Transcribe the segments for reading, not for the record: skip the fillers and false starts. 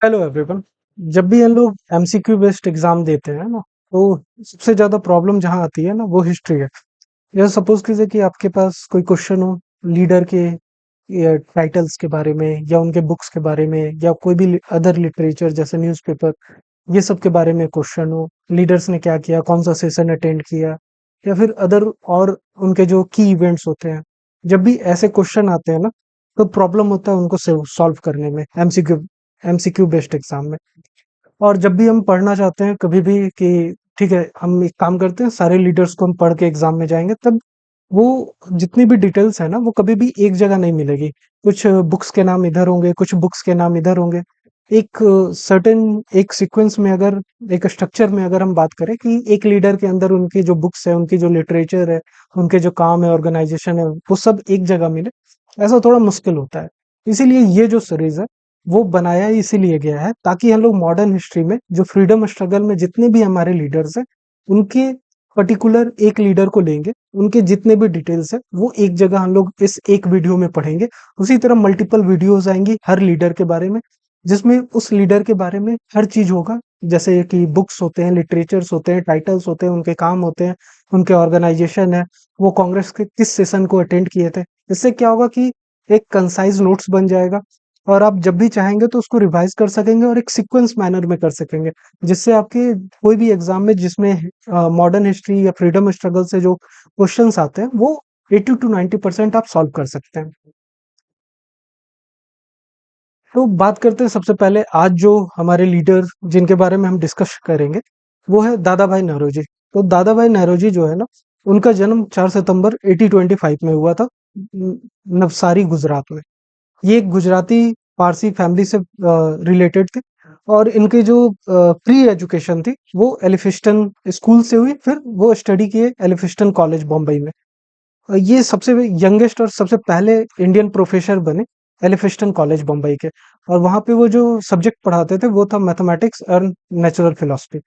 Hello everyone. जब भी हम लोग एमसीक्यू बेस्ड एग्जाम देते हैं ना, तो सबसे ज्यादा प्रॉब्लम जहाँ आती है ना, वो हिस्ट्री है। यह सपोज कीजिए कि आपके पास कोई क्वेश्चन हो लीडर के टाइटल्स के बारे में, या उनके बुक्स के बारे में, या कोई भी अदर लिटरेचर जैसे न्यूज़पेपर, ये सब के बारे में क्वेश्चन हो। लीडर्स ने क्या किया, कौन सा सेशन अटेंड किया, या फिर अदर और उनके जो की इवेंट्स होते हैं। जब भी ऐसे क्वेश्चन आते हैं ना, तो प्रॉब्लम होता है उनको सॉल्व करने में एमसीक्यू बेस्ड एग्जाम में। और जब भी हम पढ़ना चाहते हैं कभी भी कि ठीक है हम एक काम करते हैं, सारे लीडर्स को हम पढ़ के एग्जाम में जाएंगे, तब वो जितनी भी डिटेल्स है ना, वो कभी भी एक जगह नहीं मिलेगी। कुछ बुक्स के नाम इधर होंगे, कुछ बुक्स के नाम इधर होंगे। एक सर्टेन एक सीक्वेंस में, अगर एक स्ट्रक्चर में अगर हम बात करें कि एक लीडर के अंदर उनकी जो बुक्स है, उनकी जो लिटरेचर है, उनके जो काम है, ऑर्गेनाइजेशन है, वो सब एक जगह मिले, ऐसा थोड़ा मुश्किल होता है। इसीलिए ये जो सीरीज है वो बनाया ही इसीलिए गया है, ताकि हम लोग मॉडर्न हिस्ट्री में जो फ्रीडम स्ट्रगल में जितने भी हमारे लीडर्स हैं, उनके पर्टिकुलर एक लीडर को लेंगे, उनके जितने भी डिटेल्स है वो एक जगह हम लोग इस एक वीडियो में पढ़ेंगे। उसी तरह मल्टीपल वीडियोस आएंगी हर लीडर के बारे में, जिसमें उस लीडर के बारे में हर चीज होगा। जैसे कि बुक्स होते हैं, लिटरेचर्स होते हैं, टाइटल्स होते हैं, उनके काम होते हैं, उनके ऑर्गेनाइजेशन है, वो कांग्रेस के किस सेशन को अटेंड किए थे। इससे क्या होगा कि एक कंसाइज नोट्स बन जाएगा, और आप जब भी चाहेंगे तो उसको रिवाइज कर सकेंगे और एक सीक्वेंस मैनर में कर सकेंगे, जिससे आपके कोई भी एग्जाम में जिसमें मॉडर्न हिस्ट्री या फ्रीडम स्ट्रगल से जो क्वेश्चंस आते हैं, वो 80 to 90% आप सॉल्व कर सकते हैं। तो बात करते हैं सबसे पहले, आज जो हमारे लीडर जिनके बारे में हम डिस्कस करेंगे, वो है दादा भाई नौरोजी। तो दादा भाई नौरोजी जो है ना, उनका जन्म 4 सितंबर 1825 में हुआ था, नवसारी गुजरात में। ये एक गुजराती पारसी फैमिली से रिलेटेड थे। और इनकी जो प्री एजुकेशन थी वो एलिफिस्टन स्कूल से हुई, फिर वो स्टडी किए एलिफिस्टन कॉलेज बम्बई में। ये सबसे यंगेस्ट और सबसे पहले इंडियन प्रोफेसर बने एलिफिस्टन कॉलेज बम्बई के। और वहाँ पे वो जो सब्जेक्ट पढ़ाते थे वो था मैथमेटिक्स और नेचुरल फिलोसफी।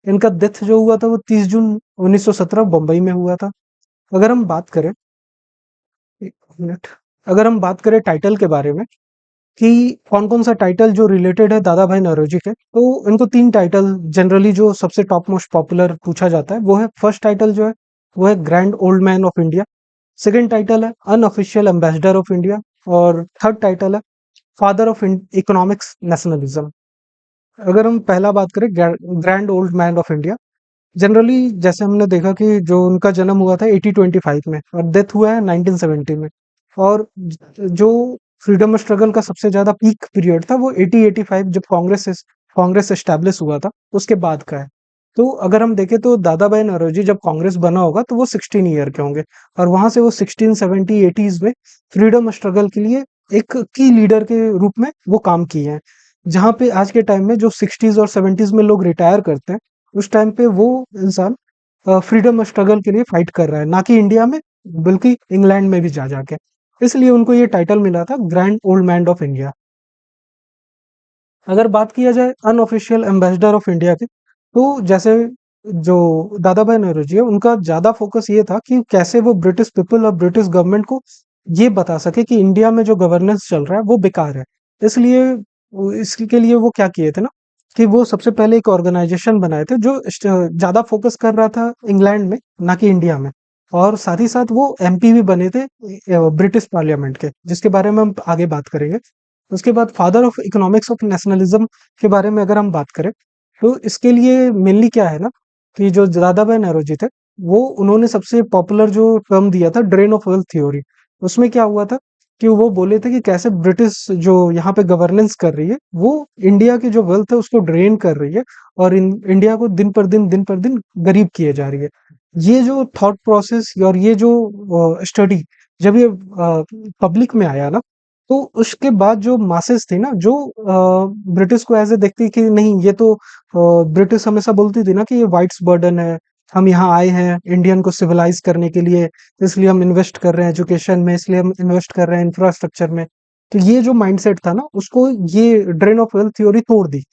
इनका डेथ जो हुआ था वो 30 जून 1917 बम्बई में हुआ था। अगर हम बात करें, एक मिनट, अगर हम बात करें टाइटल के बारे में कि कौन कौन सा टाइटल जो रिलेटेड है दादा भाई नौरोजी के, तो इनको तीन टाइटल जनरली जो सबसे टॉप मोस्ट पॉपुलर पूछा जाता है वो है, फर्स्ट टाइटल जो है वो है grand old man of India. Second title है अनऑफिशियल एम्बेसडर ऑफ इंडिया। और थर्ड टाइटल है फादर ऑफ इकोनॉमिक्स नेशनलिज्म। अगर हम पहला बात करें grand old man of India, generally जैसे हमने देखा कि जो उनका जन्म हुआ था 1825 में और डेथ हुआ है 1970 में। और जो फ्रीडम स्ट्रगल का सबसे ज्यादा पीक पीरियड था वो 1885, जब कांग्रेस एस्टेब्लिश हुआ था उसके बाद का है। तो अगर हम देखें तो दादा भाई नौरोजी जब कांग्रेस बना होगा तो वो 16 ईयर के होंगे, और वहां से वो 1670 80s में फ्रीडम स्ट्रगल के लिए एक की लीडर के रूप में वो काम किए हैं। जहाँ पे आज के टाइम में जो 60s और 70s में लोग रिटायर करते हैं, उस टाइम पे वो इंसान फ्रीडम स्ट्रगल के लिए फाइट कर रहा है, ना कि इंडिया में, बल्कि इंग्लैंड में भी जा जाके। इसलिए उनको ये टाइटल मिला था grand old man of India. अगर बात किया जाए अनऑफिशियल एम्बेसडर ऑफ इंडिया की, तो जैसे जो दादा भाई नौरोजी है, उनका ज्यादा फोकस ये था कि कैसे वो ब्रिटिश पीपल और ब्रिटिश गवर्नमेंट को ये बता सके कि इंडिया में जो गवर्नेंस चल रहा है वो बेकार है। इसलिए इसके लिए वो क्या किए थे ना, कि वो सबसे पहले एक ऑर्गेनाइजेशन बनाए थे जो ज्यादा फोकस कर रहा था इंग्लैंड में, ना कि इंडिया में। और साथ ही साथ वो एमपी भी बने थे ब्रिटिश पार्लियामेंट के, जिसके बारे में हम आगे बात करेंगे। उसके बाद father of economics of nationalism के बारे में अगर हम बात करें, तो इसके लिए मेनली क्या है ना, कि जो दादा भाई नौरोजी थे, वो उन्होंने सबसे पॉपुलर जो टर्म दिया था ड्रेन ऑफ वेल्थ थ्योरी। उसमें क्या हुआ था कि वो बोले थे कि कैसे ब्रिटिश जो यहाँ पे गवर्नेंस कर रही है, वो इंडिया की जो वेल्थ है उसको ड्रेन कर रही है, और इंडिया को दिन पर दिन गरीब किए जा रही है। ये जो थॉट प्रोसेस और ये जो स्टडी जब ये पब्लिक में आया ना, तो उसके बाद जो मासेस थी ना, जो ब्रिटिश को ऐसे देखती कि नहीं, ये तो ब्रिटिश हमेशा बोलती थी ना कि ये वाइट्स बर्डन है, हम यहाँ आए हैं इंडियन को सिविलाइज करने के लिए, इसलिए हम इन्वेस्ट कर रहे हैं एजुकेशन में, इसलिए हम इन्वेस्ट कर रहे हैं इंफ्रास्ट्रक्चर में। तो ये जो माइंडसेट था ना, उसको ये ड्रेन ऑफ वेल्थ थ्योरी तोड़ दी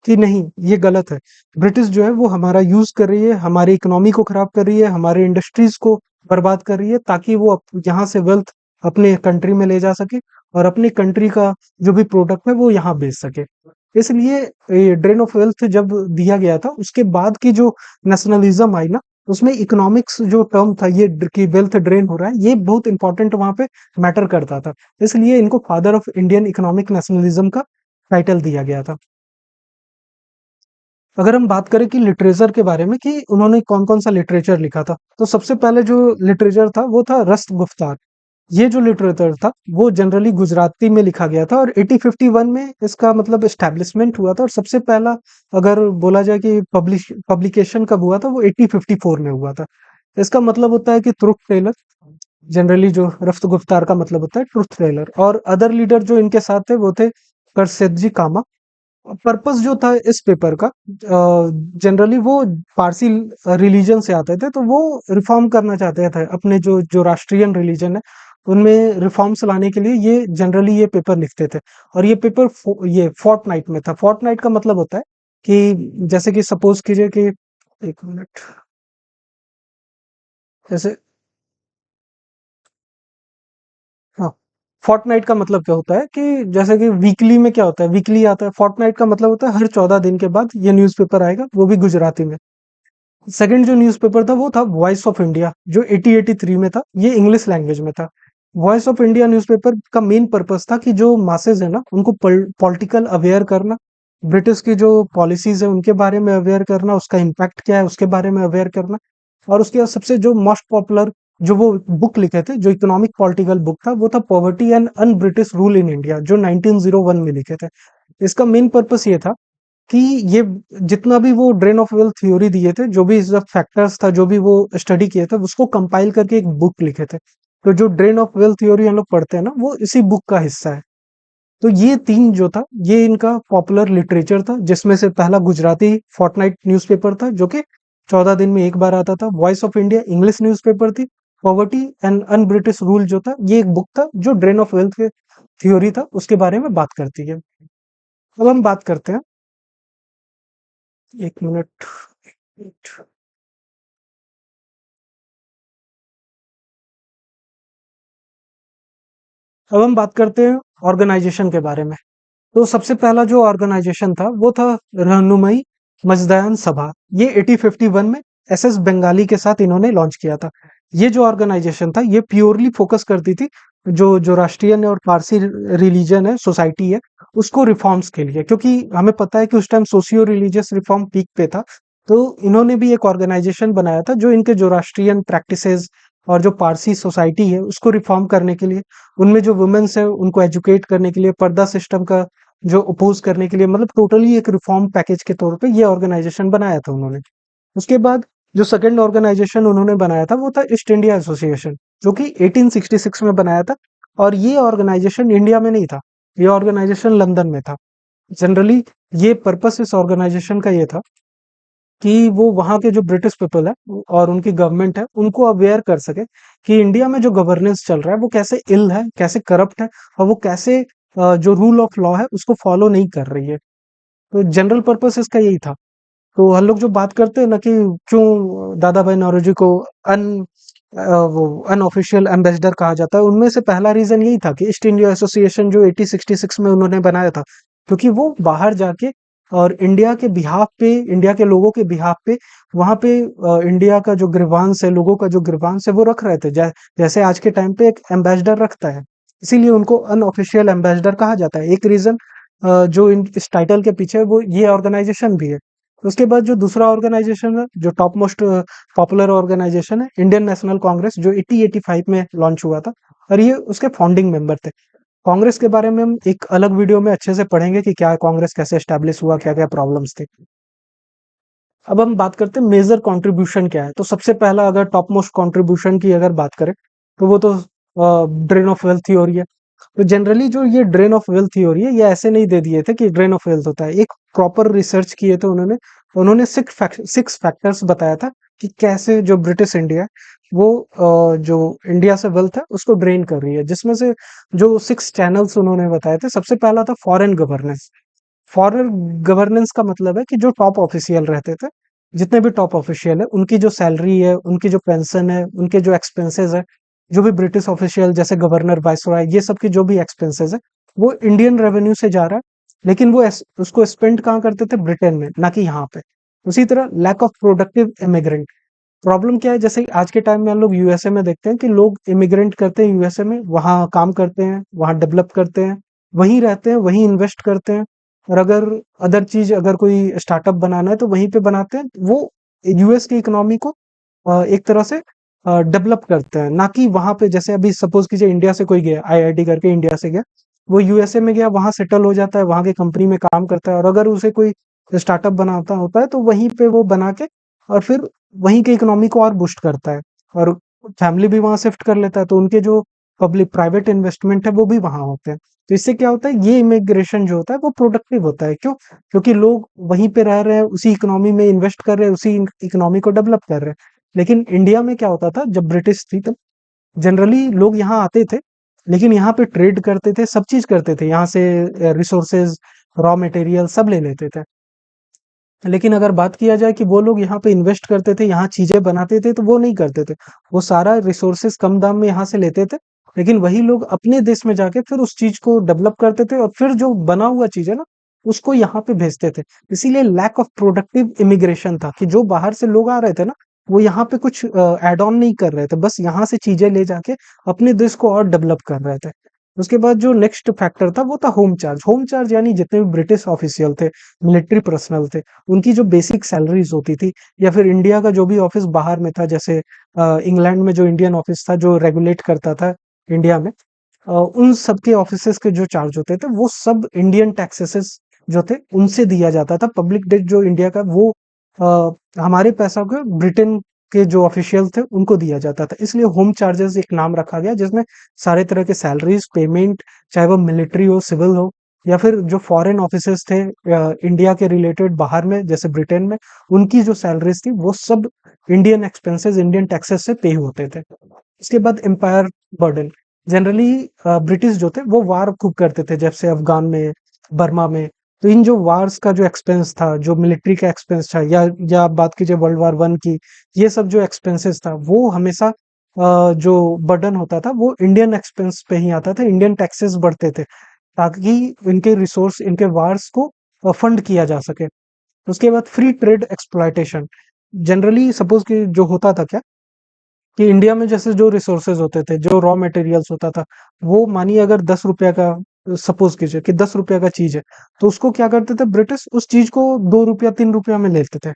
कि नहीं, ये गलत है। ब्रिटिश जो है वो हमारा यूज कर रही है, हमारी इकोनॉमी को खराब कर रही है, हमारे इंडस्ट्रीज को बर्बाद कर रही है, ताकि वो यहाँ से वेल्थ अपने कंट्री में ले जा सके और अपनी कंट्री का जो भी प्रोडक्ट है वो यहाँ बेच सके। इसलिए ये ड्रेन ऑफ वेल्थ जब दिया गया था, उसके बाद की जो नेशनलिज्म आई ना, उसमें इकोनॉमिक्स जो टर्म था, ये कि वेल्थ ड्रेन हो रहा है, ये बहुत इंपॉर्टेंट वहां पे मैटर करता था। इसलिए इनको father of Indian economic nationalism का टाइटल दिया गया था। अगर हम बात करें कि लिटरेचर के बारे में, कि उन्होंने कौन कौन सा लिटरेचर लिखा था, तो सबसे पहले जो लिटरेचर था वो था रस्ट गुफ्तार। ये जो लिटरेचर था वो जनरली गुजराती में लिखा गया था, और 1851 में इसका मतलब एस्टेब्लिशमेंट हुआ था। और सबसे पहला अगर बोला जाए कि पब्लिकेशन कब हुआ था, वो 1854 में हुआ था। इसका मतलब होता है कि ट्रुथ टेलर। जनरली जो रफ्त गुफ्तार का मतलब होता है ट्रुथ टेलर। और अदर लीडर जो इनके साथ थे वो थे करसजी कामा। पर्पस जो था इस पेपर का, जनरली वो पारसी रिलीजन से आते थे, तो वो रिफॉर्म करना चाहते थे अपने जो जो राष्ट्रीयन रिलीजन है उनमें रिफॉर्म्स लाने के लिए ये जनरली ये पेपर लिखते थे। और ये पेपर ये फोर्टनाइट में था। फोर्टनाइट का मतलब होता है कि जैसे कि सपोज कीजिए कि एक मिनट, जैसे, हाँ, फोर्टनाइट का मतलब क्या होता है कि जैसे कि वीकली में क्या होता है, वीकली आता है। फोर्टनाइट का मतलब होता है हर 14 दिन के बाद ये न्यूज़पेपर आएगा, वो भी गुजराती में। सेकंड जो न्यूज़पेपर था वो था वॉइस ऑफ इंडिया, जो 1883 में था। ये इंग्लिश लैंग्वेज में था। वॉइस ऑफ इंडिया न्यूज़पेपर का मेन पर्पस था कि जो मासेज है ना, उनको पॉलिटिकल अवेयर करना, ब्रिटिश की जो पॉलिसीज है उनके बारे में अवेयर करना, उसका इम्पैक्ट क्या है उसके बारे में अवेयर करना। और उसके बाद सबसे जो मोस्ट पॉपुलर जो वो बुक लिखे थे, जो इकोनॉमिक पॉलिटिकल बुक था, वो था poverty and un British rule in India, जो 1901 में लिखे थे। इसका मेन पर्पस ये था कि ये जितना भी वो ड्रेन ऑफ वेल्थ थ्योरी दिए थे, जो भी सब फैक्टर्स था, जो भी वो स्टडी किए थे, उसको कंपाइल करके एक बुक लिखे थे। तो जो ड्रेन ऑफ वेल्थ थ्योरी हम लोग पढ़ते हैं ना, वो इसी बुक का हिस्सा है। तो ये तीन जो था, ये इनका पॉपुलर लिटरेचर था, जिसमें से पहला गुजराती फोर्टनाइट न्यूज़पेपर था, जो कि 14 दिन में एक बार आता था। Voice of India English newspaper थी। Poverty and un British rule जो था, ये एक बुक था जो ड्रेन ऑफ वेल्थ के थ्योरी था उसके बारे में बात करती है। अब हम बात करते हैं, एक मिनट, अब हम बात करते हैं ऑर्गेनाइजेशन के बारे में। तो सबसे पहला जो ऑर्गेनाइजेशन था वो था रहनुमाई मजदयान सभा। ये 1851 में एसएस बंगाली के साथ इन्होंने लॉन्च किया था। ये जो ऑर्गेनाइजेशन था ये प्योरली फोकस करती थी जो जो राष्ट्रीय और पारसी रिलीजन है, सोसाइटी है, उसको रिफॉर्म्स के लिए। क्योंकि हमें पता है कि उस time socio religious reform peak पे था। तो इन्होंने भी एक ऑर्गेनाइजेशन बनाया था जो इनके जो राष्ट्रीय प्रैक्टिसेस और जो पारसी सोसाइटी है उसको रिफॉर्म करने के लिए, उनमें जो वुमेन्स है उनको एजुकेट करने के लिए, पर्दा सिस्टम का जो अपोज करने के लिए, मतलब टोटली एक रिफॉर्म पैकेज के तौर पे ये ऑर्गेनाइजेशन बनाया था उन्होंने। उसके बाद जो सेकंड ऑर्गेनाइजेशन उन्होंने बनाया था वो था ईस्ट इंडिया एसोसिएशन, जो कि 1866 में बनाया था। और ये ऑर्गेनाइजेशन इंडिया में नहीं था, ये ऑर्गेनाइजेशन लंदन में था। जनरली ये पर्पस इस ऑर्गेनाइजेशन का ये था कि वो वहाँ के जो ब्रिटिश पीपल है और उनकी गवर्नमेंट है उनको अवेयर कर सके कि इंडिया में जो गवर्नेंस चल रहा है वो कैसे इल है, कैसे करप्ट है, और वो कैसे जो रूल ऑफ लॉ है उसको फॉलो नहीं कर रही है। तो जनरल पर्पस इसका यही था। तो हम लोग जो बात करते हैं ना कि क्यों दादा भाई नौरोजी को अन वो अनऑफिशियल एम्बेसडर कहा जाता है, उनमें से पहला रीजन यही था कि ईस्ट इंडिया एसोसिएशन जो 1866 में उन्होंने बनाया था, क्योंकि वो बाहर जाके और इंडिया के बिहाफ पे, इंडिया के लोगों के बिहाफ पे, वहां पे इंडिया का जो ग्रीवांस है, लोगों का जो ग्रीवांस है वो रख रहे थे। जैसे आज के टाइम पे एक एम्बेसडर रखता है, इसीलिए उनको अनऑफिशियल एम्बेसडर कहा जाता है। एक रीजन जो इस टाइटल के पीछे है, वो ये ऑर्गेनाइजेशन भी है। उसके बाद जो दूसरा ऑर्गेनाइजेशन है, जो टॉप मोस्ट पॉपुलर ऑर्गेनाइजेशन है, इंडियन नेशनल कांग्रेस, जो 1885 में लॉन्च हुआ था। और ये उसके फाउंडिंग मेंबर थे। कांग्रेस के बारे में हम एक अलग वीडियो में अच्छे से पढ़ेंगे कि क्या कांग्रेस कैसे एस्टेब्लिश हुआ, क्या क्या प्रॉब्लम्स थे। अब हम बात करते हैं मेजर कंट्रीब्यूशन क्या है। तो सबसे पहला अगर टॉप मोस्ट कंट्रीब्यूशन की अगर बात करें, तो वो तो ड्रेन ऑफ वेल्थ थ्योरी है। तो जनरली जो ये ड्रेन ऑफ वेल्थ थ्योरी है, ये ऐसे नहीं दे दिए थे कि ड्रेन ऑफ वेल्थ होता है। एक प्रॉपर रिसर्च किए थे उन्होंने। उन्होंने सिक्स फैक्टर्स बताया था कि कैसे जो ब्रिटिश इंडिया है वो जो इंडिया से वेल्थ है उसको ड्रेन कर रही है। जिसमें से जो 6 चैनल्स उन्होंने बताए थे, सबसे पहला था फॉरेन गवर्नेंस। फॉरेन गवर्नेंस का मतलब है कि जो टॉप ऑफिशियल रहते थे, जितने भी टॉप ऑफिशियल है, उनकी जो सैलरी है, उनकी जो पेंशन है, उनके जो एक्सपेंसेस है, जो भी ब्रिटिश ऑफिशियल जैसे गवर्नर, वाइसरॉय, ये सब की जो भी एक्सपेंसेस है, वो इंडियन रेवेन्यू से जा रहा है। लेकिन वो उसको स्पेंड कहाँ करते थे? ब्रिटेन में, ना कि यहाँ पे। उसी तरह lack of productive immigrant. Problem क्या है? जैसे आज के टाइम में हम लोग यूएसए में देखते हैं कि लोग इमिग्रेंट करते हैं यूएसए में, वहाँ काम करते हैं, वहाँ डेवलप करते हैं, वहीं रहते हैं, वहीं इन्वेस्ट करते हैं। और अगर अदर चीज, अगर कोई स्टार्टअप बनाना है तो वहीं पे बनाते हैं। वो यूएस की इकोनॉमी को एक तरह से डेवलप करते हैं, ना कि वहां पे जैसे अभी सपोज कीजिए इंडिया से कोई गया, आईआईटी करके इंडिया से गया, वो यूएसए में गया, वहां सेटल हो जाता है, वहां की कंपनी में काम करता है, और अगर उसे कोई स्टार्टअप बनाता होता है तो वहीं पे वो बना के और फिर वहीं की इकोनॉमी को और बूस्ट करता है, और फैमिली भी वहां शिफ्ट कर लेता है, तो उनके जो पब्लिक प्राइवेट इन्वेस्टमेंट है वो भी वहां होते हैं। तो इससे क्या होता है? ये इमिग्रेशन जो होता है वो प्रोडक्टिव होता है। क्यों? क्योंकि लोग वहीं पे रह रहे हैं, उसी इकोनॉमी में इन्वेस्ट कर रहे हैं, उसी इकोनॉमी को डेवलप कर रहे हैं। लेकिन इंडिया में क्या होता था जब ब्रिटिश थी, तब जनरली लोग यहाँ आते थे, लेकिन यहाँ पे ट्रेड करते थे, सब चीज करते थे, यहाँ से रिसोर्सेज, रॉ मटेरियल सब ले लेते थे। लेकिन अगर बात किया जाए कि वो लोग यहाँ पे इन्वेस्ट करते थे, यहाँ चीजें बनाते थे, तो वो नहीं करते थे। वो सारा रिसोर्सेज कम दाम में यहाँ से लेते थे, लेकिन वही लोग अपने देश में जाके फिर उस चीज को डेवलप करते थे, और फिर जो बना हुआ चीज है ना, उसको यहाँ पे भेजते थे। इसीलिए लैक ऑफ प्रोडक्टिव इमिग्रेशन था, कि जो बाहर से लोग आ रहे थे ना, वो यहाँ पे कुछ एड ऑन नहीं कर रहे थे, बस यहाँ से चीजें ले जाके अपने देश को और डेवलप कर रहे थे। उसके बाद जो नेक्स्ट फैक्टर था वो था होम चार्ज। होम चार्ज यानी जितने भी ब्रिटिश ऑफिशियल थे, मिलिट्री पर्सनल थे, उनकी जो बेसिक सैलरीज होती थी, या फिर इंडिया का जो भी ऑफिस बाहर में था, जैसे इंग्लैंड में जो इंडियन ऑफिस था जो रेगुलेट करता था इंडिया में, उन सब के ऑफिसेस के जो चार्ज होते थे वो सब इंडियन टैक्सेस जो थे उनसे दिया जाता था। पब्लिक डेट जो इंडिया का, वो हमारे पैसा को ब्रिटेन के जो ऑफिशियल थे उनको दिया जाता था। इसलिए होम चार्जेस एक नाम रखा गया, जिसमें सारे तरह के सैलरीज पेमेंट, चाहे वो मिलिट्री हो, सिविल हो, या फिर जो फॉरेन ऑफिसेस थे इंडिया के रिलेटेड बाहर में, जैसे ब्रिटेन में, उनकी जो सैलरीज थी वो सब इंडियन एक्सपेंसेस, इंडियन टैक्सेस से पे होते थे। उसके बाद एम्पायर बर्डन। जनरली ब्रिटिश जो थे वो वार खूब करते थे, जैसे अफगान में, बर्मा में। तो इन जो वार्स का जो एक्सपेंस था, जो मिलिट्री का एक्सपेंस था, या आप बात कीजिए वर्ल्ड वार वन की, ये सब जो एक्सपेंसेस था वो हमेशा जो बर्डन होता था वो इंडियन एक्सपेंस पे ही आता था, इंडियन टैक्सेस बढ़ते थे, ताकि इनके रिसोर्स, इनके वार्स को फंड किया जा सके। उसके बाद free trade exploitation. Generally suppose कि जो होता था क्या, कि इंडिया में जैसे जो रिसोर्सेज होते थे, जो रॉ मटेरियल्स होता था, वो मानिए अगर 10 रुपया का, सपोज कीजिए कि 10 रुपया का चीज है, तो उसको क्या करते थे ब्रिटिश, उस चीज को 2 रुपया 3 रुपया में लेते थे।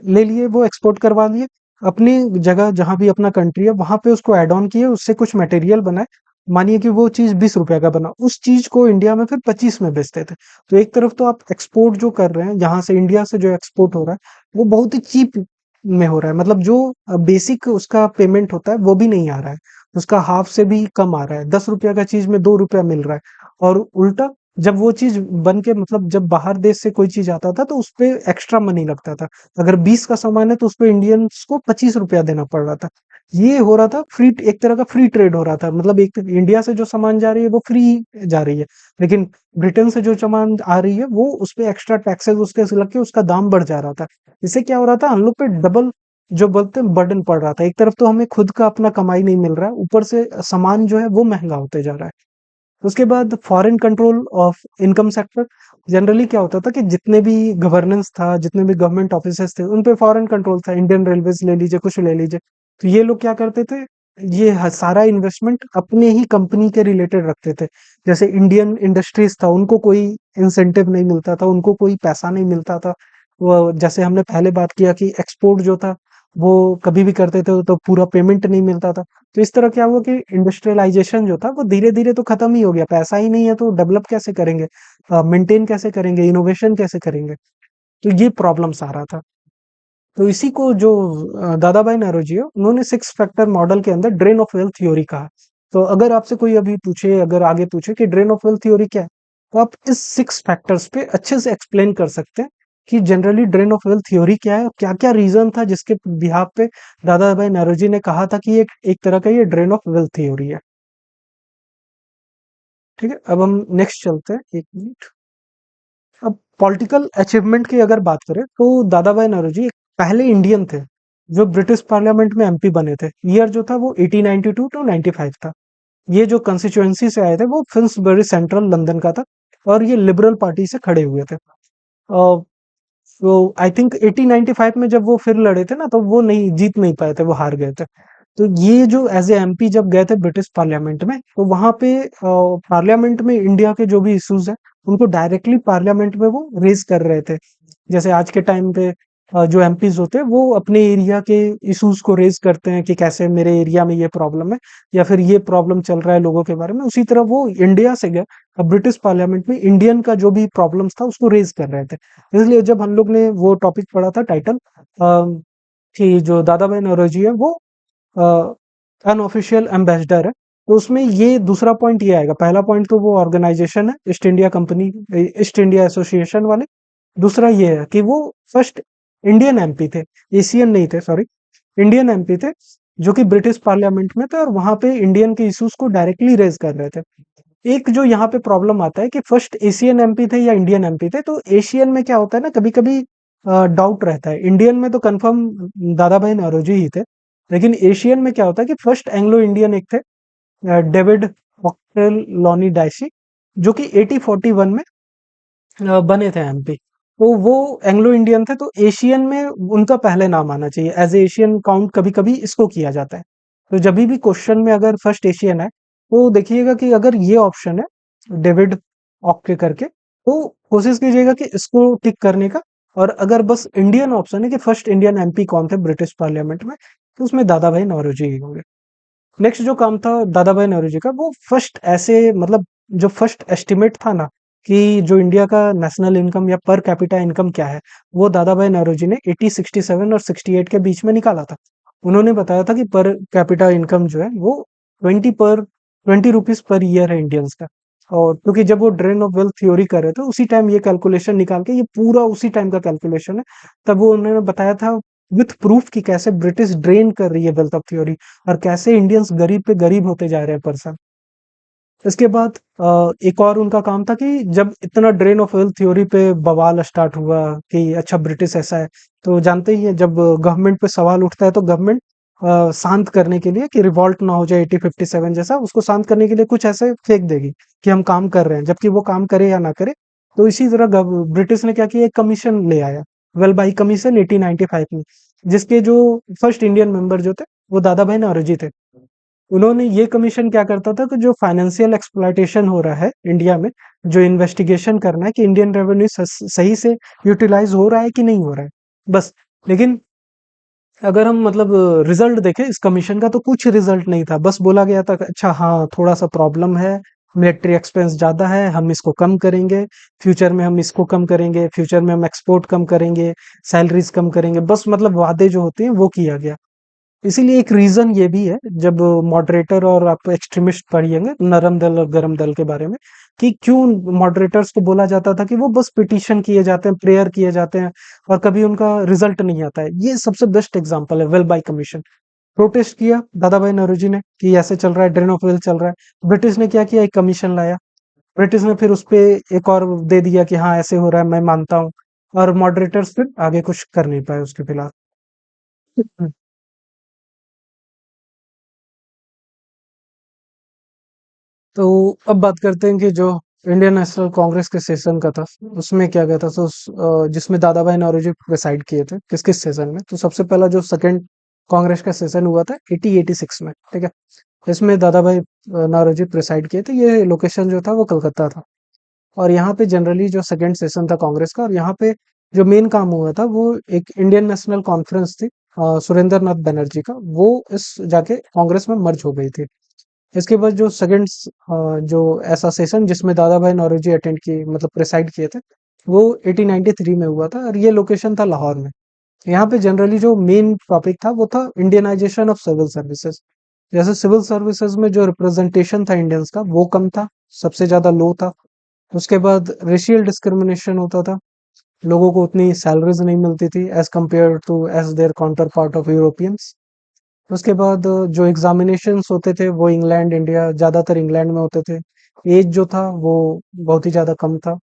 ले लिए, वो एक्सपोर्ट करवा लिए अपनी जगह, जहां भी अपना कंट्री है वहां पे उसको ऐड ऑन किए, उससे कुछ मटेरियल बनाए। मानिए कि वो चीज 20 रुपया का बना, उस चीज को इंडिया में फिर 25 में बेचते थे। तो एक तरफ तो आप एक्सपोर्ट जो कर रहे हैं, यहाँ से इंडिया से जो एक्सपोर्ट हो रहा है वो बहुत ही चीप में हो रहा है, मतलब जो बेसिक उसका पेमेंट होता है वो भी नहीं आ रहा है, उसका हाफ से भी कम आ रहा है। 10 रुपया का चीज में 2 रुपया मिल रहा है। और उल्टा, जब वो चीज बन के, मतलब जब बाहर देश से कोई चीज आता था तो उस पे एक्स्ट्रा मनी लगता था। अगर 20 का सामान है तो उसपे इंडियंस को 25 रुपया देना पड़ रहा था। ये हो रहा था फ्री, एक तरह का फ्री ट्रेड हो रहा था, मतलब एक इंडिया से जो सामान जा रही है वो फ्री जा रही है, लेकिन ब्रिटेन से जो सामान आ रही है वो उस पे एक्स्ट्रा टैक्सेस उसके से लग के उसका दाम बढ़ जा रहा था। इससे क्या हो रहा था? हम लोग पे डबल, जो बोलते हैं, बर्डन पड़ रहा था। एक तरफ तो हमें खुद का अपना कमाई नहीं मिल रहा है, ऊपर से सामान जो है वो महंगा होते जा रहा है। उसके बाद foreign control of income sector. Generally क्या होता था कि जितने भी गवर्नेंस था, जितने भी गवर्नमेंट ऑफिसेस थे, उन पे फॉरेन कंट्रोल था। इंडियन रेलवेज ले लीजिए, कुछ ले लीजिए, तो ये लोग क्या करते थे? ये सारा इन्वेस्टमेंट अपने ही कंपनी के रिलेटेड रखते थे। जैसे इंडियन इंडस्ट्रीज था, उनको कोई इंसेंटिव नहीं मिलता था, उनको कोई पैसा नहीं मिलता था। वो जैसे हमने पहले बात किया कि एक्सपोर्ट जो था वो कभी भी करते थे तो पूरा पेमेंट नहीं मिलता था। तो इस तरह क्या हुआ कि इंडस्ट्रियलाइजेशन जो था वो धीरे धीरे तो खत्म ही हो गया। पैसा ही नहीं है तो डेवलप कैसे करेंगे, मेंटेन कैसे करेंगे, इनोवेशन कैसे करेंगे? तो ये प्रॉब्लम्स आ रहा था। तो इसी को जो दादा भाई नौरोजी है, उन्होंने 6 फैक्टर मॉडल के अंदर ड्रेन ऑफ वेल्थ थ्योरी कहा। तो अगर आपसे कोई अभी पूछे, अगर आगे पूछे कि ड्रेन ऑफ वेल्थ थ्योरी क्या है, तो आप इस 6 फैक्टर्स पे अच्छे से एक्सप्लेन कर सकते हैं कि generally drain of wealth theory क्या है, क्या क्या रीजन था जिसके बिहाफ पे दादा भाई नौरोजी ने कहा था कि एक तरह का ये ड्रेन ऑफ वेल्थ थ्योरी है। ठीक है, अब हम नेक्स्ट चलते हैं, 1 मिनट। अब पॉलिटिकल अचीवमेंट की अगर बात करें तो दादा भाई नौरोजी एक पहले इंडियन थे जो ब्रिटिश पार्लियामेंट में एमपी बने थे। ईयर जो था वो 1892 टू 95 था। ये जो कंस्टिट्यूएंसी से आए थे वो फिल्सबरी सेंट्रल लंदन का था। और ये लिबरल पार्टी से खड़े हुए थे। तो आई थिंक 1895 में जब वो फिर लड़े थे ना, तो वो नहीं जीत नहीं पाए थे, वो हार गए थे। तो ये जो एज ए एमपी जब गए थे ब्रिटिश पार्लियामेंट में, तो वहां पे पार्लियामेंट में इंडिया के जो भी इश्यूज है उनको डायरेक्टली पार्लियामेंट में वो रेज कर रहे थे। जैसे आज के टाइम पे जो एमपीज होते हैं वो अपने एरिया के इश्यूज को रेज करते हैं कि कैसे मेरे एरिया में ये प्रॉब्लम है या फिर ये प्रॉब्लम चल रहा है लोगों के बारे में। उसी तरह वो इंडिया से गए, अब ब्रिटिश पार्लियामेंट में इंडियन का जो भी प्रॉब्लम्स था उसको रेज कर रहे थे। इसलिए जब हम लोग ने वो टॉपिक पढ़ा था टाइटल, कि जो दादा भाई नौरोजी है वो अनऑफिशियल एम्बेसडर है, तो उसमें ये दूसरा पॉइंट ये आएगा। पहला पॉइंट तो वो ऑर्गेनाइजेशन है, east India company, east India association वाले। दूसरा ये है कि वो फर्स्ट इंडियन एमपी थे, एशियन नहीं थे, सॉरी, इंडियन एमपी थे, जो कि ब्रिटिश पार्लियामेंट में थे और वहां पे इंडियन के इश्यूज को डायरेक्टली रेज कर रहे थे। एक जो यहाँ पे प्रॉब्लम आता है कि फर्स्ट एशियन एमपी थे या इंडियन एमपी थे, तो एशियन में क्या होता है ना, कभी कभी डाउट रहता है। इंडियन में तो कंफर्म दादा भाई नौरोजी ही थे, लेकिन एशियन में क्या होता है कि फर्स्ट एंग्लो इंडियन एक थे, डेविड ऑक्टेल लॉनी डाइसी, जो कि 1841 में बने थे एमपी। तो वो एंग्लो इंडियन थे, तो एशियन में उनका पहले नाम आना चाहिए। एज ए एशियन काउंट कभी कभी इसको किया जाता है। तो जब भी क्वेश्चन में अगर फर्स्ट एशियन है, तो देखिएगा कि अगर ये ऑप्शन है डेविड ऑक्टे करके, तो कोशिश कीजिएगा कि इसको टिक करने का। और अगर बस इंडियन ऑप्शन है कि फर्स्ट इंडियन एमपी कौन थे ब्रिटिश पार्लियामेंट में, तो उसमें दादा भाई नौरोजी ही होंगे। नेक्स्ट जो काम था दादा भाई नौरोजी का, वो फर्स्ट ऐसे मतलब जो फर्स्ट एस्टिमेट था ना कि जो इंडिया का नेशनल इनकम या पर कैपिटा इनकम क्या है, वो दादा भाई नौरोजी ने 1867 और 68 के बीच में निकाला था। उन्होंने बताया था कि पर कैपिटा इनकम जो है वो 20 रुपीज पर ईयर है इंडियंस का। और क्योंकि जब वो ड्रेन ऑफ वेल्थ थ्योरी कर रहे थे उसी टाइम ये कैलकुलेशन निकाल के, ये पूरा उसी टाइम का कैलकुलेशन है, तब वो उन्होंने बताया था विथ प्रूफ कि कैसे ब्रिटिश ड्रेन कर रही है वेल्थ ऑफ थ्योरी और कैसे इंडियंस गरीब पे गरीब होते जा रहे हैं पर्सन। इसके बाद एक और उनका काम था कि जब इतना ड्रेन ऑफ वेल्थ थ्योरी पे बवाल स्टार्ट हुआ कि अच्छा ब्रिटिश ऐसा है, तो जानते ही हैं जब गवर्नमेंट पे सवाल उठता है तो गवर्नमेंट शांत करने के लिए कि रिवॉल्ट ना हो जाए 1857 जैसा, उसको शांत करने के लिए कुछ ऐसे फेंक देगी कि हम काम कर रहे हैं, जबकि वो काम करे या ना करे। तो इसी तरह ब्रिटिश ने क्या किया, एक कमीशन ले आया, वेलबाई कमीशन 1895 में, जिसके जो फर्स्ट इंडियन मेंबर जो थे वो दादा भाई नौरोजी थे। उन्होंने ये कमीशन क्या करता था कि जो फाइनेंशियल एक्सप्लॉयटेशन हो रहा है इंडिया में, जो इन्वेस्टिगेशन करना है कि इंडियन रेवेन्यू सही से यूटिलाइज हो रहा है कि नहीं हो रहा है, बस। लेकिन अगर हम मतलब रिजल्ट देखें इस कमीशन का, तो कुछ रिजल्ट नहीं था। बस बोला गया था कि अच्छा हाँ थोड़ा सा प्रॉब्लम है, मिलिट्री एक्सपेंस ज्यादा है, हम इसको कम करेंगे, फ्यूचर में हम इसको कम करेंगे, फ्यूचर में हम एक्सपोर्ट कम करेंगे, सैलरीज कम करेंगे, बस मतलब वादे जो होते हैं वो किया गया। इसीलिए एक रीजन ये भी है, जब मॉडरेटर और आप एक्सट्रीमिस्ट पढ़िएंगे नरम दल और गरम दल के बारे में, कि क्यों मॉडरेटर्स को बोला जाता था कि वो बस पिटीशन किए जाते हैं, प्रेयर किए जाते हैं और कभी उनका रिजल्ट नहीं आता है। ये सबसे बेस्ट एग्जांपल है वेल बाय कमीशन। प्रोटेस्ट किया दादा भाई नौरोजी ने कि ऐसे चल रहा है, ड्रेन ऑफ वेल्थ चल रहा है। ब्रिटिश ने क्या किया, एक कमीशन लाया। ब्रिटिश ने फिर उस पे एक और दे दिया कि हाँ ऐसे हो रहा है, मैं मानता हूँ। और मॉडरेटर्स फिर आगे कुछ कर नहीं पाए उसके खिलाफ। तो अब बात करते हैं कि जो इंडियन नेशनल कांग्रेस के सेशन का था, उसमें क्या गया था। तो जिसमें दादा भाई नौरोजी प्रेसाइड किए थे, किस किस सेशन में, तो सबसे पहला जो सेकंड कांग्रेस का सेशन हुआ था 1886 में, ठीक है। इसमें दादा भाई नौरोजी प्रेसाइड किए थे। ये लोकेशन जो था वो कलकत्ता था। और यहाँ पे जनरली जो सेकंड सेशन था कांग्रेस का, और यहाँ पे जो मेन काम हुआ था वो एक इंडियन नेशनल कॉन्फ्रेंस थी सुरेंद्र नाथ बनर्जी का, वो इस जाके कांग्रेस में मर्ज हो गई थी। इसके बाद जो सेकंड जो ऐसा सेशन जिसमें दादा भाई नौरोजी अटेंड किए, मतलब प्रेसाइड किए थे, वो 1893 में हुआ था और ये लोकेशन था लाहौर में। यहाँ पे जनरली जो मेन टॉपिक था वो था इंडियनाइजेशन ऑफ सिविल सर्विसेज। जैसे सिविल सर्विसेज में जो रिप्रेजेंटेशन था इंडियंस का वो कम था, सबसे ज्यादा लो था। उसके बाद रेशियल डिस्क्रिमिनेशन होता था, लोगों को उतनी सैलरीज नहीं मिलती थी as compare to as their counterpart of Europeans. उसके बाद जो एग्जामिनेशंस होते थे वो इंग्लैंड इंडिया, ज्यादातर इंग्लैंड में होते थे। एज जो था वो बहुत ही ज्यादा कम था।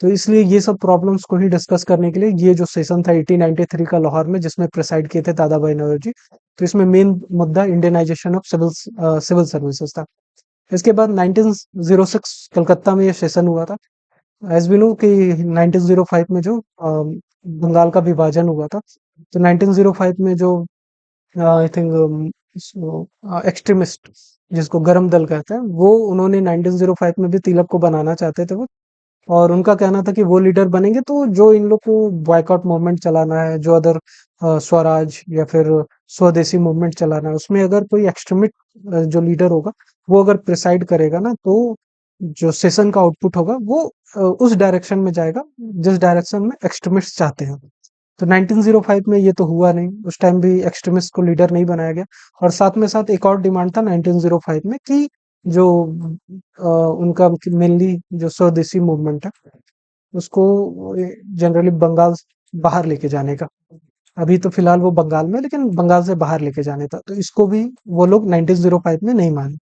तो इसलिए ये सब प्रॉब्लम्स को ही डिस्कस करने के लिए ये जो सेशन था 1893 का लाहौर में, जिसमें प्रेसाइड किए थे दादा भाई नौरोजी, तो इसमें मेन मुद्दा इंडियनाइजेशन ऑफ सिविल सर्विसेज था। इसके बाद 1906 कलकत्ता में ये सेशन हुआ था। एज वी नो कि 1905 में जो बंगाल का विभाजन हुआ था, तो 1905 में जो आई थिंक एक्सट्रीमिस्ट जिसको गरम दल कहते हैं, वो उन्होंने 1905 में भी तिलक को बनाना चाहते थे वो। और उनका कहना था कि वो लीडर बनेंगे तो जो इन लोग को बॉयकॉट मूवमेंट चलाना है, जो अदर स्वराज या फिर स्वदेशी मूवमेंट चलाना है, उसमें अगर कोई एक्सट्रीमिस्ट जो लीडर होगा वो अगर प्रिसाइड करेगा ना, तो जो सेशन का आउटपुट होगा वो उस डायरेक्शन में जाएगा जिस डायरेक्शन में एक्सट्रीमिस्ट चाहते हैं। तो 1905 में ये तो हुआ नहीं, उस टाइम भी एक्सट्रीमिस्ट को लीडर नहीं बनाया गया। और साथ में साथ एक और डिमांड था 1905 में कि जो उनका मेनली जो स्वदेशी मूवमेंट है उसको जनरली बंगाल से बाहर लेके जाने का। अभी तो फिलहाल वो बंगाल में, लेकिन बंगाल से बाहर लेके जाने था, तो इसको भी वो लोग 1905 में नहीं माने।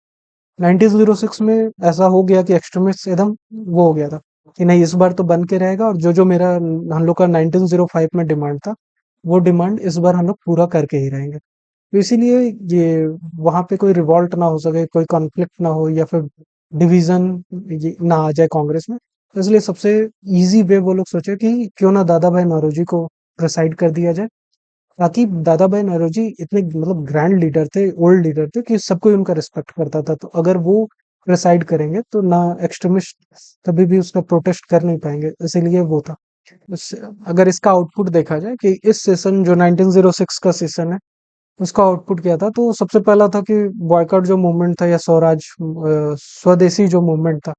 1906 में ऐसा हो गया कि एक्सट्रीमिस्ट एकदम वो हो गया था कि नहीं, इस बार तो बन के रहेगा, और जो जो मेरा हम लोग का 1905 में डिमांड था वो डिमांड इस बार हम लोग पूरा करके ही रहेंगे। तो इसीलिए ये वहां पे कोई रिवॉल्ट ना हो सके, कोई कॉन्फ्लिक्ट ना हो, या फिर डिवीजन ना आ जाए कांग्रेस में। तो इसलिए सबसे इजी वे वो लोग सोचे कि क्यों ना दादा भाई नौरोजी को प्रेसाइड कर दिया जाए, ताकि दादा भाई नौरोजी इतने मतलब ग्रैंड लीडर थे, ओल्ड लीडर थे कि सब कोई उनका रिस्पेक्ट करता था। तो अगर वो प्रेसाइड करेंगे तो ना एक्सट्रीमिस्ट कभी भी उसका प्रोटेस्ट कर नहीं पाएंगे, इसीलिए वो था। अगर इसका आउटपुट देखा जाए कि इस सेशन जो 1906 का सेशन है उसका आउटपुट क्या था, तो सबसे पहला था कि बॉयकॉट जो मूवमेंट था या स्वराज स्वदेशी जो मूवमेंट था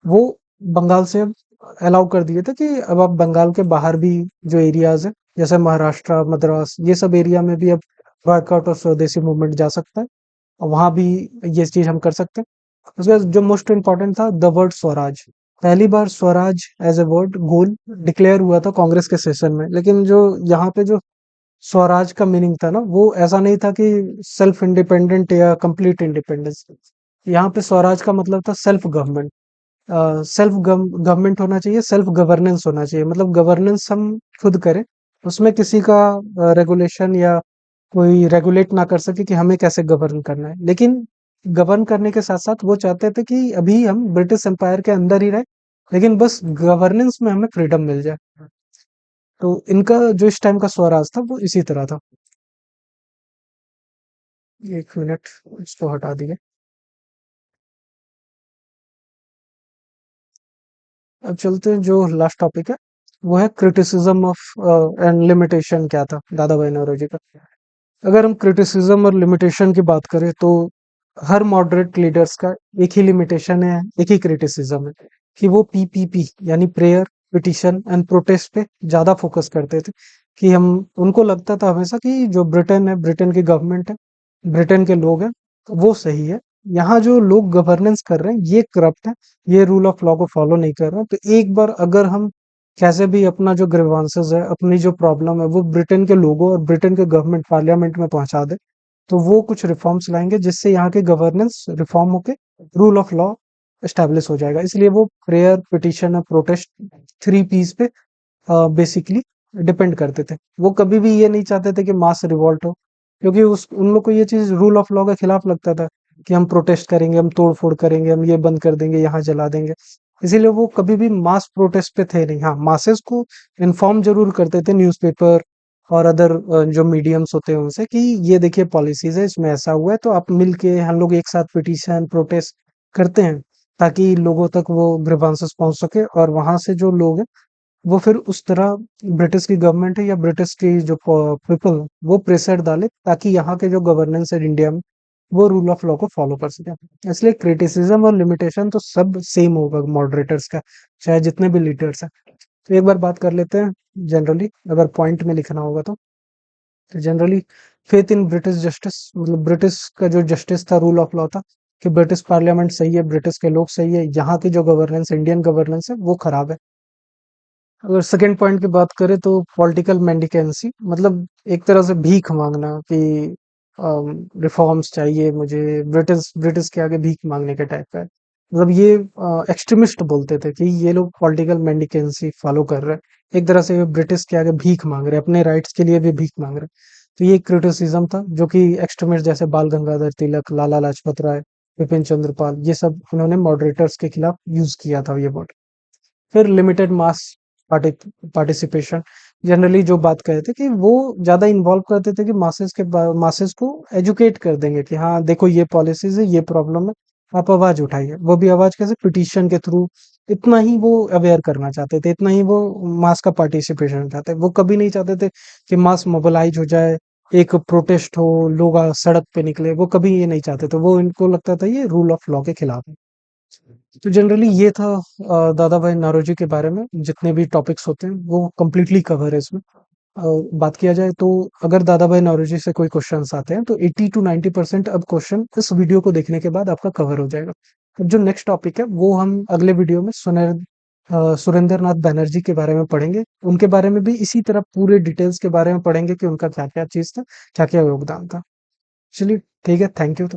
वो बंगाल से अब अलाउ कर दिए थे कि अब आप बंगाल के बाहर भी जो एरियाज है जैसे महाराष्ट्र, मद्रास, ये सब एरिया में भी अब बॉयकॉट और स्वदेशी मूवमेंट जा सकता है, और वहां भी ये चीज हम कर सकते हैं। उसके बाद जो मोस्ट इम्पोर्टेंट था, द वर्ड स्वराज। पहली बार swaraj as a word goal declared हुआ था कांग्रेस के सेशन में, लेकिन जो यहाँ पे जो स्वराज का मीनिंग था ना, वो ऐसा नहीं था कि सेल्फ इंडिपेंडेंट या कंप्लीट इंडिपेंडेंस। यहाँ पे स्वराज का मतलब था सेल्फ गवर्नमेंट। सेल्फ गवर्नमेंट होना चाहिए, सेल्फ गवर्नेंस होना चाहिए, मतलब गवर्नेंस हम खुद करें, उसमें किसी का रेगुलेशन या कोई रेगुलेट ना कर सके कि हमें कैसे गवर्न करना है। लेकिन गवर्न करने के साथ साथ वो चाहते थे कि अभी हम ब्रिटिश एम्पायर के अंदर ही रहे, लेकिन बस गवर्नेंस में हमें फ्रीडम मिल जाए। तो इनका जो इस टाइम का स्वराज था वो इसी तरह था। एक मिनट, इसको हटा दिए। अब चलते हैं जो लास्ट टॉपिक है, वो है क्रिटिसिज्म ऑफ एंड लिमिटेशन क्या था दादा भाई नौरोजी का। अगर हम क्रिटिसिज्म और लिमिटेशन की बात करें तो हर मॉडरेट लीडर्स का एक ही लिमिटेशन है, एक ही क्रिटिसिज्म है कि वो पीपीपी यानी प्रेयर, पिटिशन एंड प्रोटेस्ट पे ज्यादा फोकस करते थे। कि हम उनको लगता था हमेशा कि जो ब्रिटेन है, ब्रिटेन की गवर्नमेंट है, ब्रिटेन के लोग हैं, तो वो सही है। यहाँ जो लोग गवर्नेंस कर रहे हैं ये करप्ट है, ये रूल ऑफ लॉ को फॉलो नहीं कर रहे हैं। तो एक बार अगर हम कैसे भी अपना जो ग्रीवांसेस है, अपनी जो प्रॉब्लम है, वो ब्रिटेन के लोगों और ब्रिटेन के गवर्नमेंट पार्लियामेंट में पहुंचा दे, तो वो कुछ रिफॉर्म्स लाएंगे जिससे यहाँ के गवर्नेंस रिफॉर्म होके रूल ऑफ लॉ एस्टेब्लिश हो जाएगा। इसलिए वो प्रेयर, पिटिशन और प्रोटेस्ट, थ्री पीस पे बेसिकली डिपेंड करते थे। वो कभी भी ये नहीं चाहते थे कि मास रिवॉल्ट हो, क्योंकि उस उन लोग को ये चीज रूल ऑफ लॉ के खिलाफ लगता था कि हम प्रोटेस्ट करेंगे, हम तोड़ फोड़ करेंगे, हम ये बंद कर देंगे, यहाँ जला देंगे। इसीलिए वो कभी भी मास प्रोटेस्ट पे थे नहीं। हाँ, मासेस को इन्फॉर्म जरूर करते थे न्यूज़पेपर और अदर जो मीडियम्स होते हैं उनसे कि ये देखिए पॉलिसीज है, इसमें ऐसा हुआ है, तो आप मिल के हम लोग एक साथ पिटीशन प्रोटेस्ट करते हैं, ताकि लोगों तक वो ग्रीवांसेस पहुंच सके, और वहां से जो लोग हैं वो फिर उस तरह ब्रिटिश की गवर्नमेंट है या ब्रिटिश की जो पीपल वो प्रेशर डाले, ताकि यहाँ के जो गवर्नेंस है इंडिया में वो रूल ऑफ लॉ को फॉलो कर सके। इसलिए क्रिटिसिज्म और लिमिटेशन तो सब सेम होगा मॉडरेटर्स का, चाहे जितने भी लीडर्स हैं। तो एक बार बात कर लेते हैं जनरली, अगर पॉइंट में लिखना होगा तो। Generally faith in British justice, मतलब ब्रिटिश का जो जस्टिस था, रूल ऑफ लॉ था, कि ब्रिटिश पार्लियामेंट सही है, ब्रिटिश के लोग सही है, यहाँ की जो गवर्नेंस इंडियन गवर्नेंस है वो खराब है। अगर सेकंड पॉइंट की बात करें तो पॉलिटिकल मेंडिकेंसी, मतलब एक तरह से भीख मांगना कि रिफॉर्म्स चाहिए मुझे, ब्रिटिश ब्रिटिश के आगे भीख मांगने के टाइप का है। मतलब ये एक्सट्रीमिस्ट बोलते थे कि ये लोग पॉलिटिकल मेंडिकेंसी फॉलो कर रहे हैं, एक तरह से ब्रिटिश के आगे भीख मांग रहे हैं, अपने राइट्स के लिए भी भीख मांग रहे हैं। तो ये क्रिटिसिज्म था जो कि एक्सट्रीमिस्ट जैसे बाल गंगाधर तिलक, लाला लाजपत राय, विपिन चंद्र पाल, ये सब उन्होंने मॉडरेटर्स के खिलाफ यूज किया था ये वर्ड। फिर लिमिटेड मास पार्टिसिपेशन। जनरली जो बात कहे थे कि वो ज्यादा इन्वॉल्व करते थे कि मासेस को एजुकेट कर देंगे कि हाँ देखो ये पॉलिसीज है, ये प्रॉब्लम है, आप आवाज उठाइए। वो भी आवाज कैसे, पिटीशन के थ्रू। इतना ही वो अवेयर करना चाहते थे, इतना ही वो मास का पार्टिसिपेशन चाहते, वो कभी नहीं चाहते थे कि मास मोबिलाइज हो जाए, एक प्रोटेस्ट हो, लोग सड़क पे निकले। वो कभी ये नहीं चाहते थे, वो इनको लगता था ये रूल ऑफ लॉ के खिलाफ है। तो जनरली ये था दादा भाई नौरोजी के बारे में। जितने भी टॉपिक्स होते हैं वो कंप्लीटली कवर है इसमें। बात किया जाए तो अगर दादा भाई नौरोजी से कोई क्वेश्चंस आते हैं तो 80 to 90% अब क्वेश्चन इस वीडियो को देखने के बाद आपका कवर हो जाएगा। अब जो नेक्स्ट टॉपिक है वो हम अगले वीडियो में सुरेंद्र नाथ बैनर्जी के बारे में पढ़ेंगे। उनके बारे में भी इसी तरह पूरे डिटेल्स के बारे में पढ़ेंगे कि उनका क्या क्या चीज था, क्या क्या योगदान था। चलिए ठीक है, थैंक यू।